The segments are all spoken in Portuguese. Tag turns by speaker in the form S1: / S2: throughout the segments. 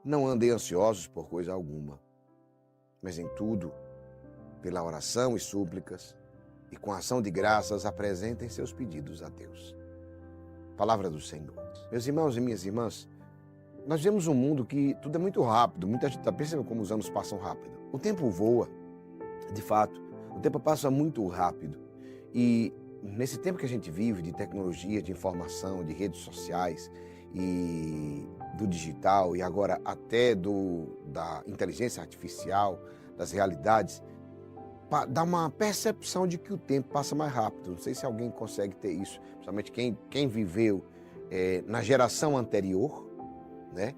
S1: Não andem ansiosos por coisa alguma, mas em tudo, pela oração e súplicas, e com ação de graças, apresentem seus pedidos a Deus. Palavra do Senhor. Meus irmãos e minhas irmãs, nós vemos um mundo que tudo é muito rápido, muita gente está percebendo como os anos passam rápido. O tempo voa, de fato, o tempo passa muito rápido. E nesse tempo que a gente vive de tecnologia, de informação, de redes sociais e do digital e agora até da inteligência artificial, das realidades, dá uma percepção de que o tempo passa mais rápido. Não sei se alguém consegue ter isso, principalmente quem viveu na geração anterior, né?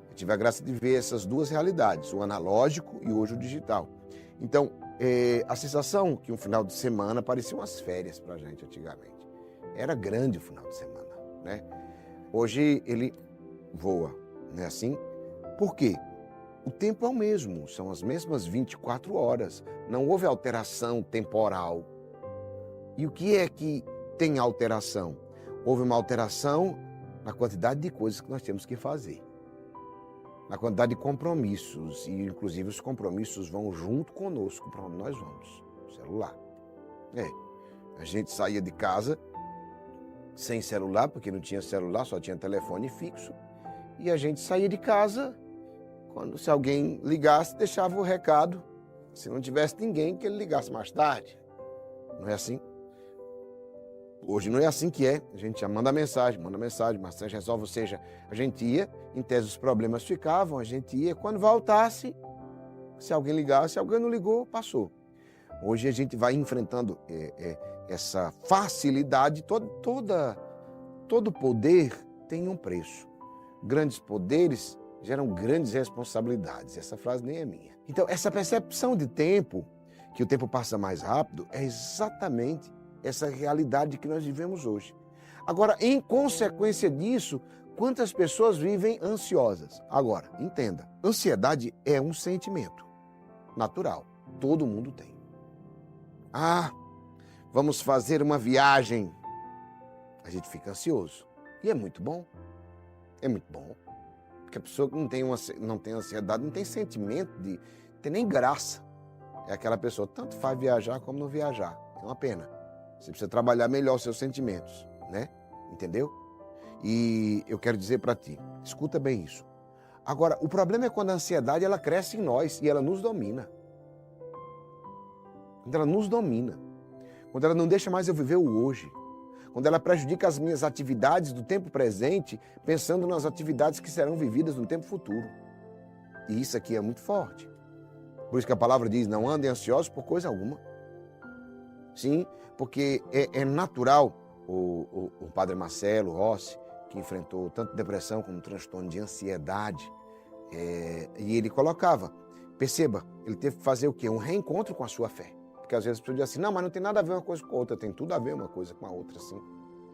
S1: Eu tive a graça de ver essas duas realidades, o analógico e hoje o digital. Então, a sensação que um final de semana parecia umas férias para a gente antigamente. Era grande o final de semana, né? Hoje ele voa, não é assim? Por quê? O tempo é o mesmo, são as mesmas 24 horas. Não houve alteração temporal. E o que é que tem alteração? Houve uma alteração na quantidade de coisas que nós temos que fazer. Na quantidade de compromissos, e inclusive os compromissos vão junto conosco para onde nós vamos. Celular. A gente saía de casa sem celular, porque não tinha celular, só tinha telefone fixo. E a gente saía de casa, se alguém ligasse, deixava o recado. Se não tivesse ninguém, que ele ligasse mais tarde. Não é assim? Hoje não é assim que é. A gente já manda mensagem, mas resolve, ou seja, a gente ia, em tese os problemas ficavam, a gente ia, quando voltasse, se alguém ligasse, se alguém não ligou, passou. Hoje a gente vai enfrentando essa facilidade, todo poder tem um preço. Grandes poderes geram grandes responsabilidades. Essa frase nem é minha. Então, essa percepção de tempo, que o tempo passa mais rápido, é exatamente essa realidade que nós vivemos hoje. Agora, em consequência disso, quantas pessoas vivem ansiosas? Agora, entenda, ansiedade é um sentimento natural, todo mundo tem. Vamos fazer uma viagem, a gente fica ansioso, e é muito bom, porque a pessoa que não tem ansiedade, não tem sentimento, não tem nem graça, é aquela pessoa, tanto faz viajar como não viajar, é uma pena. Você precisa trabalhar melhor os seus sentimentos, né? Entendeu? E eu quero dizer para ti, escuta bem isso. Agora, o problema é quando a ansiedade ela cresce em nós e ela nos domina. Quando ela nos domina. Quando ela não deixa mais eu viver o hoje. Quando ela prejudica as minhas atividades do tempo presente, pensando nas atividades que serão vividas no tempo futuro. E isso aqui é muito forte. Por isso que a palavra diz, não andem ansiosos por coisa alguma. Sim, porque é natural o padre Marcelo Rossi, que enfrentou tanto depressão como transtorno de ansiedade, e ele colocava, perceba, ele teve que fazer o quê? Um reencontro com a sua fé. Porque às vezes as pessoas dizem assim, não, mas não tem nada a ver uma coisa com a outra, tem tudo a ver uma coisa com a outra, sim.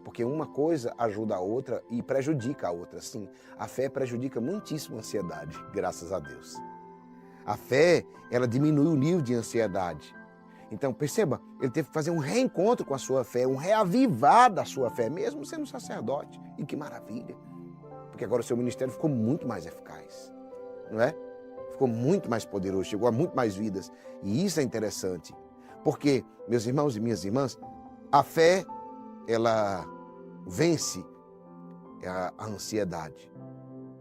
S1: Porque uma coisa ajuda a outra e prejudica a outra, sim. A fé prejudica muitíssimo a ansiedade, graças a Deus. A fé, ela diminui o nível de ansiedade. Então, perceba, ele teve que fazer um reencontro com a sua fé, um reavivar da sua fé, mesmo sendo sacerdote. E que maravilha! Porque agora o seu ministério ficou muito mais eficaz, não é? Ficou muito mais poderoso, chegou a muito mais vidas. E isso é interessante, porque, meus irmãos e minhas irmãs, a fé, ela vence a ansiedade.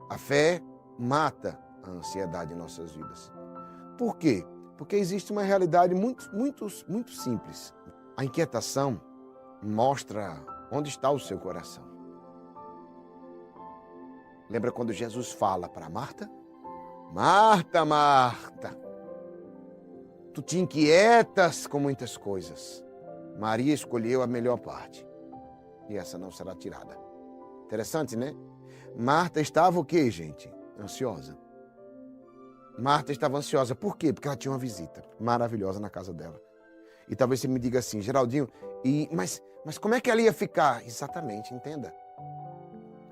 S1: A fé mata a ansiedade em nossas vidas. Por quê? Porque existe uma realidade muito simples. A inquietação mostra onde está o seu coração. Lembra quando Jesus fala para Marta? Marta, Marta, tu te inquietas com muitas coisas. Maria escolheu a melhor parte. E essa não será tirada. Interessante, né? Marta estava o quê, gente? Ansiosa. Marta estava ansiosa. Por quê? Porque ela tinha uma visita maravilhosa na casa dela. E talvez você me diga assim, Geraldinho, mas como é que ela ia ficar? Exatamente, entenda.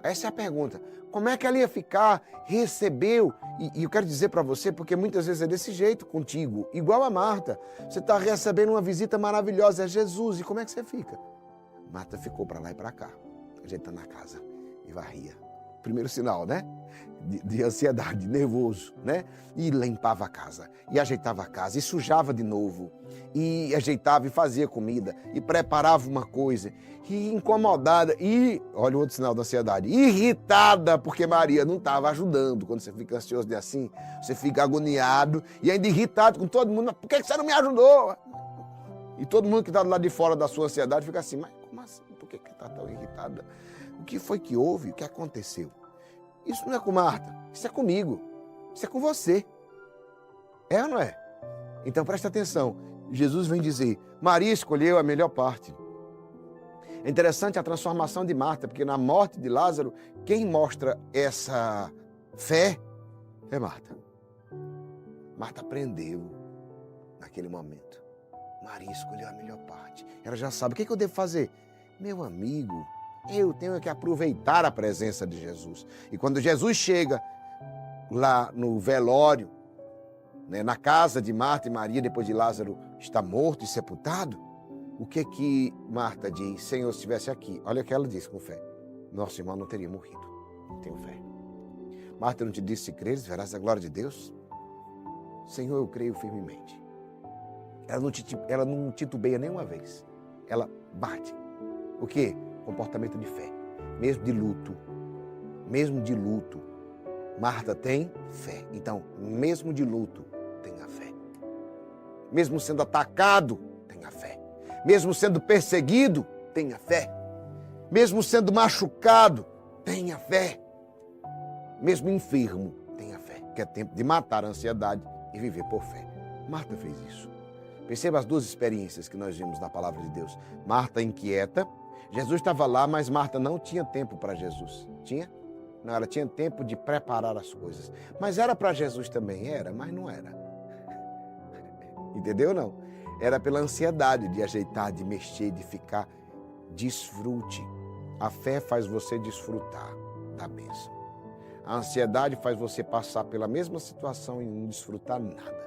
S1: Essa é a pergunta. Como é que ela ia ficar? Recebeu. E eu quero dizer para você, porque muitas vezes é desse jeito contigo. Igual a Marta. Você está recebendo uma visita maravilhosa, é Jesus. E como é que você fica? Marta ficou para lá e para cá, ajeitando a casa e varria. primeiro sinal, né? De ansiedade, nervoso, né? E limpava a casa, e ajeitava a casa, e sujava de novo, e ajeitava e fazia comida, e preparava uma coisa, e incomodada, e, olha o outro sinal da ansiedade, irritada, porque Maria não estava ajudando. Quando você fica ansioso de assim, você fica agoniado, e ainda irritado com todo mundo, por que você não me ajudou? E todo mundo que está do lado de fora da sua ansiedade fica assim, mas como assim? Por que está tão irritada? O que foi que houve? O que aconteceu? Isso não é com Marta, isso é comigo, isso é com você. É ou não é? Então presta atenção, Jesus vem dizer, Maria escolheu a melhor parte. É interessante a transformação de Marta, porque na morte de Lázaro, quem mostra essa fé é Marta. Marta aprendeu naquele momento. Maria escolheu a melhor parte. Ela já sabe, o que eu devo fazer? Meu amigo, eu tenho que aproveitar a presença de Jesus. E quando Jesus chega lá no velório, né, na casa de Marta e Maria, depois de Lázaro estar morto e sepultado, o que Marta diz? Senhor, se estivesse aqui, olha o que ela disse com fé. Nosso irmão não teria morrido. Não tenho fé. Marta não te disse, se creres, verás a glória de Deus? Senhor, eu creio firmemente. Ela não titubeia nenhuma vez. Ela bate. O quê? Comportamento de fé. Mesmo de luto, Marta tem fé. Então, mesmo de luto, tenha fé. Mesmo sendo atacado, tenha fé. Mesmo sendo perseguido, tenha fé. Mesmo sendo machucado, tenha fé. Mesmo enfermo, tenha fé. Que é tempo de matar a ansiedade e viver por fé. Marta fez isso. Perceba as duas experiências que nós vimos na palavra de Deus. Marta inquieta. Jesus estava lá, mas Marta não tinha tempo para Jesus. Tinha? Não, ela tinha tempo de preparar as coisas. Mas era para Jesus também? Era, mas não era. Entendeu não? Era pela ansiedade de ajeitar, de mexer, de ficar. Desfrute. A fé faz você desfrutar da bênção. A ansiedade faz você passar pela mesma situação e não desfrutar nada.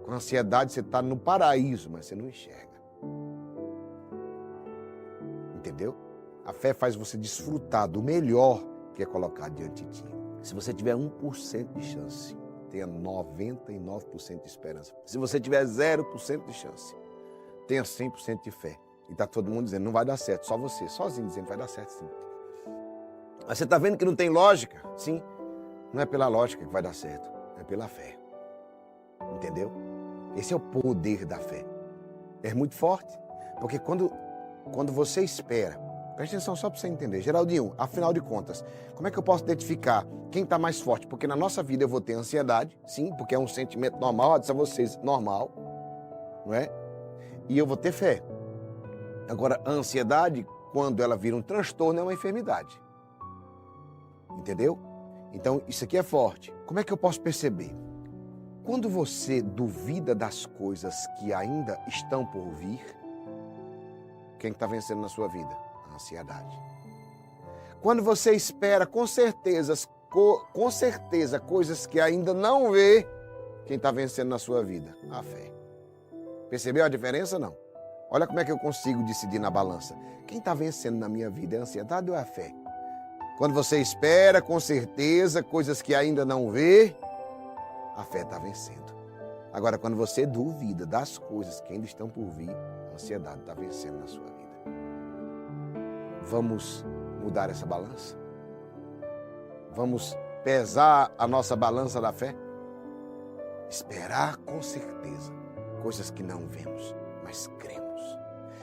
S1: Com a ansiedade você está no paraíso, mas você não enxerga. Entendeu? A fé faz você desfrutar do melhor que é colocado diante de ti. Se você tiver 1% de chance, tenha 99% de esperança. Se você tiver 0% de chance, tenha 100% de fé. E está todo mundo dizendo, não vai dar certo. Só você, sozinho, dizendo, vai dar certo sim. Mas você está vendo que não tem lógica? Sim. Não é pela lógica que vai dar certo. É pela fé. Entendeu? Esse é o poder da fé. É muito forte. Porque quando você espera, preste atenção só para você entender. Geraldinho, afinal de contas, como é que eu posso identificar quem está mais forte? Porque na nossa vida eu vou ter ansiedade, sim, porque é um sentimento normal, disse a vocês, normal, não é? E eu vou ter fé. Agora, a ansiedade, quando ela vira um transtorno, é uma enfermidade. Entendeu? Então, isso aqui é forte. Como é que eu posso perceber? Quando você duvida das coisas que ainda estão por vir, quem está vencendo na sua vida? A ansiedade. Quando você espera com certeza, coisas que ainda não vê, quem está vencendo na sua vida? A fé. Percebeu a diferença, não? Olha como é que eu consigo decidir na balança. Quem está vencendo na minha vida é a ansiedade ou é a fé? Quando você espera com certeza coisas que ainda não vê, a fé está vencendo. Agora, quando você duvida das coisas que ainda estão por vir, a ansiedade está vencendo na sua vida. Vamos mudar essa balança? Vamos pesar a nossa balança da fé? Esperar com certeza coisas que não vemos, mas cremos.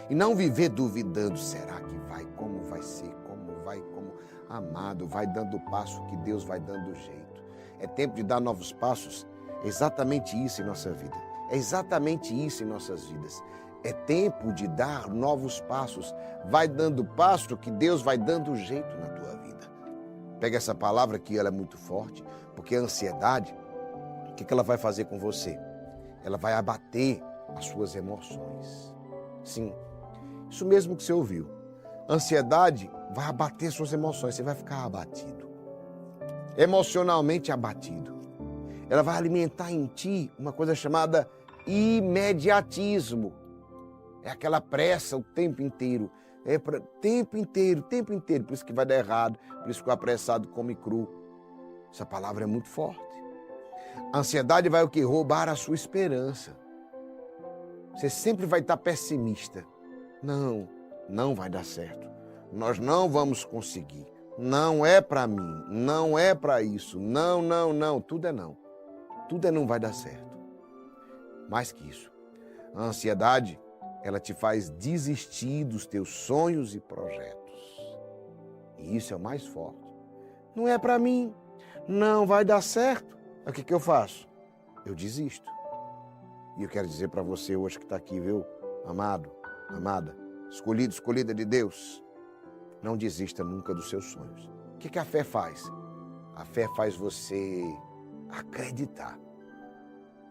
S1: E não viver duvidando, será que vai, como vai ser, como vai, como amado, vai dando passo que Deus vai dando jeito. É tempo de dar novos passos. É exatamente isso em nossa vida. É exatamente isso em nossas vidas. É tempo de dar novos passos. Vai dando passo que Deus vai dando jeito na tua vida. Pega essa palavra que ela é muito forte, porque a ansiedade, o que ela vai fazer com você? Ela vai abater as suas emoções. Sim, isso mesmo que você ouviu. Ansiedade vai abater suas emoções, você vai ficar abatido. Emocionalmente abatido. Ela vai alimentar em ti uma coisa chamada imediatismo. É aquela pressa o tempo inteiro. É para tempo inteiro. Por isso que vai dar errado, por isso que o apressado come cru. Essa palavra é muito forte. A ansiedade vai o quê? Roubar a sua esperança. Você sempre vai estar pessimista. Não vai dar certo. Nós não vamos conseguir. Não é para mim. Não é para isso. Não. Tudo é não. Tudo é não vai dar certo. Mais que isso. A ansiedade, ela te faz desistir dos teus sonhos e projetos. E isso é o mais forte. Não é para mim. Não vai dar certo. O que eu faço? Eu desisto. E eu quero dizer para você hoje que está aqui, viu? Amado, amada, escolhido, escolhida de Deus, não desista nunca dos seus sonhos. O que a fé faz? A fé faz você acreditar.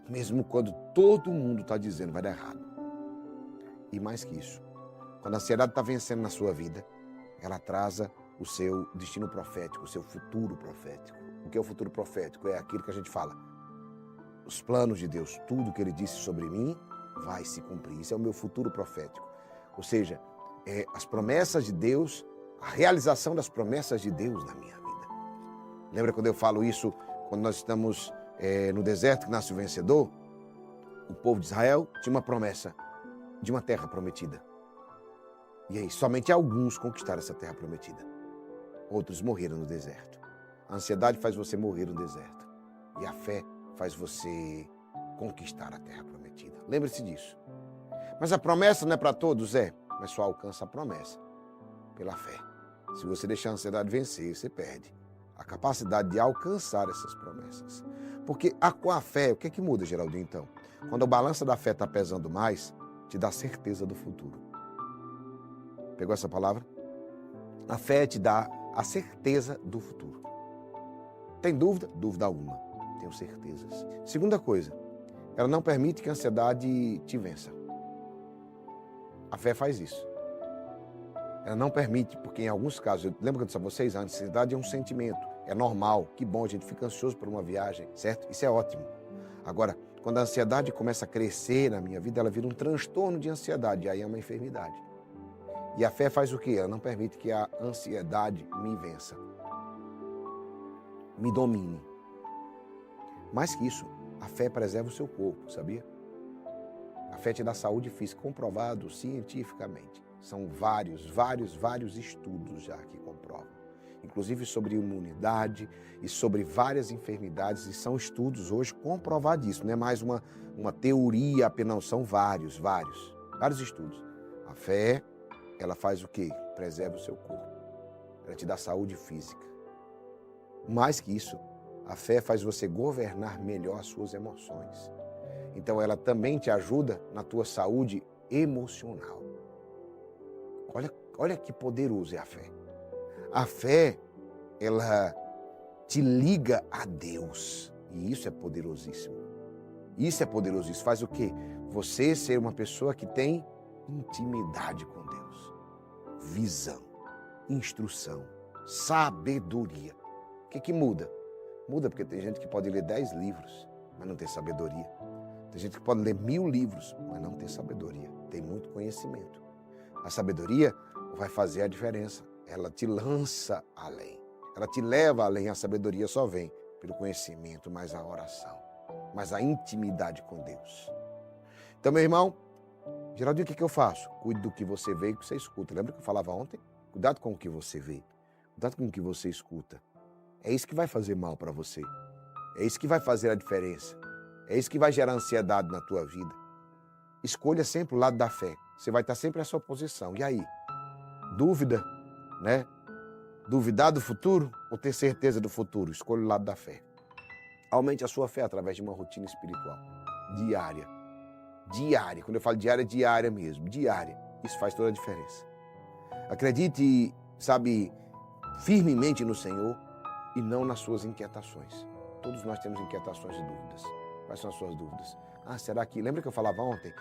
S1: Mesmo quando todo mundo está dizendo vai dar errado. E mais que isso, quando a ansiedade está vencendo na sua vida, ela atrasa o seu destino profético, o seu futuro profético. O que é o futuro profético? É aquilo que a gente fala. Os planos de Deus, tudo que Ele disse sobre mim vai se cumprir. Isso é o meu futuro profético. Ou seja, as promessas de Deus, a realização das promessas de Deus na minha vida. Lembra quando eu falo isso, quando nós estamos no deserto que nasce o vencedor? O povo de Israel tinha uma promessa de uma terra prometida. E aí, somente alguns conquistaram essa terra prometida. Outros morreram no deserto. A ansiedade faz você morrer no deserto. E a fé faz você conquistar a terra prometida. Lembre-se disso. Mas a promessa não é para todos, mas só alcança a promessa pela fé. Se você deixar a ansiedade vencer, você perde a capacidade de alcançar essas promessas. Porque com a fé, o que é que muda, Geraldinho, então? Quando a balança da fé está pesando mais, te dá certeza do futuro. Pegou essa palavra? A fé te dá a certeza do futuro. Tem dúvida? Dúvida alguma. Tenho certezas. Segunda coisa, ela não permite que a ansiedade te vença. A fé faz isso. Ela não permite, porque em alguns casos, lembra que eu disse a vocês, a ansiedade é um sentimento, é normal, que bom, a gente fica ansioso por uma viagem, certo? Isso é ótimo. Agora, quando a ansiedade começa a crescer na minha vida, ela vira um transtorno de ansiedade, e aí é uma enfermidade. E a fé faz o quê? Ela não permite que a ansiedade me vença, me domine. Mais que isso, a fé preserva o seu corpo, sabia? A fé te dá saúde física, comprovado cientificamente. São vários estudos já que comprovam. Inclusive sobre imunidade e sobre várias enfermidades. E são estudos hoje comprovadíssimos. Não é mais uma teoria apenas, não. São vários estudos. A fé, ela faz o quê? Preserva o seu corpo. Ela te dá saúde física. Mais que isso, a fé faz você governar melhor as suas emoções. Então ela também te ajuda na tua saúde emocional. Olha que poderoso é a fé. A fé, ela te liga a Deus. E isso é poderosíssimo. Isso é poderosíssimo. Faz o quê? Você ser uma pessoa que tem intimidade com Deus. Visão, instrução, sabedoria. O que muda? Muda porque tem gente que pode ler 10 livros, mas não tem sabedoria. Tem gente que pode ler 1000 livros, mas não tem sabedoria. Tem muito conhecimento. A sabedoria vai fazer a diferença. Ela te lança além. Ela te leva além. A sabedoria só vem pelo conhecimento, mais a oração, mais a intimidade com Deus. Então, meu irmão, Geraldinho, o que eu faço? Cuide do que você vê e do que você escuta. Lembra que eu falava ontem? Cuidado com o que você vê. Cuidado com o que você escuta. É isso que vai fazer mal para você. É isso que vai fazer a diferença. É isso que vai gerar ansiedade na tua vida. Escolha sempre o lado da fé. Você vai estar sempre à sua posição. E aí? Dúvida, né? Duvidar do futuro ou ter certeza do futuro? Escolha o lado da fé. Aumente a sua fé através de uma rotina espiritual. Diária. Diária. Quando eu falo diária, é diária mesmo. Diária. Isso faz toda a diferença. Acredite, firmemente no Senhor e não nas suas inquietações. Todos nós temos inquietações e dúvidas. Quais são as suas dúvidas? Será que... Lembra que eu falava ontem?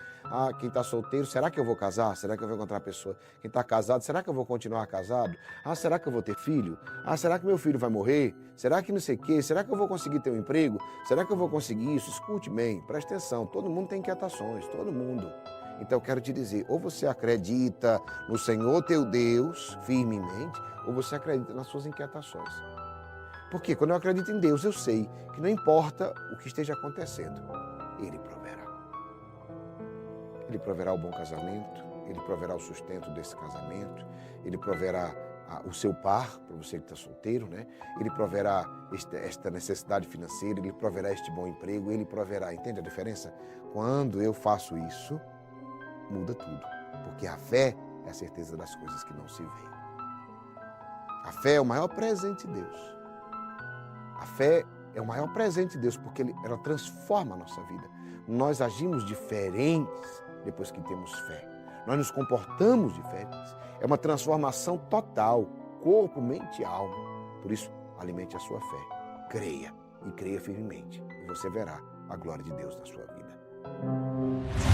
S1: Quem está solteiro, será que eu vou casar? Será que eu vou encontrar a pessoa? Quem está casado, será que eu vou continuar casado? Será que eu vou ter filho? Será que meu filho vai morrer? Será que não sei o quê? Será que eu vou conseguir ter um emprego? Será que eu vou conseguir isso? Escute bem, preste atenção. Todo mundo tem inquietações, todo mundo. Então eu quero te dizer, ou você acredita no Senhor teu Deus firmemente, ou você acredita nas suas inquietações. Porque quando eu acredito em Deus, eu sei que não importa o que esteja acontecendo, Ele proverá. Ele proverá o bom casamento, Ele proverá o sustento desse casamento, Ele proverá o seu par, para você que está solteiro, né? Ele proverá esta necessidade financeira, Ele proverá este bom emprego, Ele proverá, entende a diferença? Quando eu faço isso, muda tudo, porque a fé é a certeza das coisas que não se vê. A fé é o maior presente de Deus. A fé é o maior presente de Deus, porque ela transforma a nossa vida. Nós agimos diferentes depois que temos fé. Nós nos comportamos diferentes. É uma transformação total, corpo, mente e alma. Por isso, alimente a sua fé. Creia e creia firmemente. E você verá a glória de Deus na sua vida.